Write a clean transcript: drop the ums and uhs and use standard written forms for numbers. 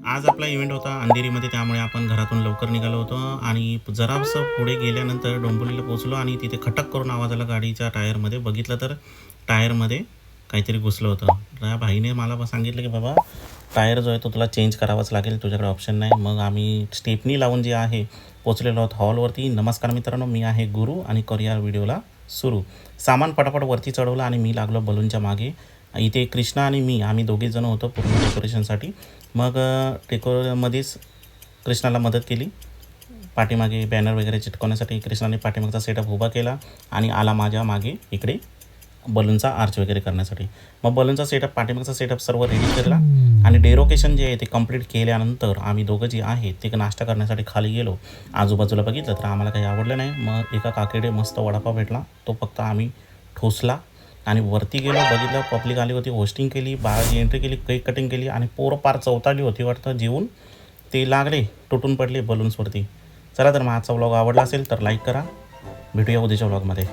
आज आपला इव्हेंट होता अंधेरीमध्ये, त्यामुळे आपण घरातून लवकर निघालो होतो आणि जरासं पुढे गेल्यानंतर डोंबिवलीला पोहोचलो आणि तिथे खटक करून आवाज आला गाडीच्या टायरमध्ये. बघितलं तर टायरमध्ये काहीतरी घुसलं होतं. त्या भाईने मला सांगितलं की बाबा टायर जो आहे तो तुला चेंज करावाच लागेल, तुझ्याकडे ऑप्शन नाही. मग आम्ही स्टेपनी लावून जे आहे पोचलेलो आहोत हॉलवरती. नमस्कार मित्रांनो, मी आहे गुरु आणि करूया व्हिडिओला सुरू. सामान पटापट वरती चढवलं आणि मी लागलो बलूनच्या मागे. इथे कृष्णा आणि मी आम्ही दोघेजण होतो पूर्ण डेकोरेशनसाठी. मग डेकोरमध्येच कृष्णाला मदत केली. पाठीमागे बॅनर वगैरे चिटकवण्यासाठी कृष्णाने पाठीमागचा सेटअप उभा केला आणि आला माझ्या मागे इकडे बलूनचा आर्च वगैरे करण्यासाठी. मग बलूनचा सेटअप, पाठीमागचा सेटअप सर्व रेडी केला आणि डेकोरेशन जे आहे ते कंप्लीट केल्यानंतर आम्ही दोघं जे आहे ते नाश्ता करण्यासाठी खाली गेलो. आजूबाजूला बघितलं तर आम्हाला काही आवडलं नाही. मग एका काकीकडे मस्त वडापाव भेटला, तो फक्त आम्ही ठोसला आणि वरती गेलो. बघितलं पब्लिक आली होती, होस्टिंग केली, बाळाची एंट्री केली, केक कटिंग केली आणि पोरं पार चौताली होती वाटतं. जेवून ते लागले, तुटून पडले बलून्सवरती. चला तर मग आजचा व्लॉग आवडला असेल तर लाईक करा. भेटूया उद्याच्या व्लॉगमध्ये.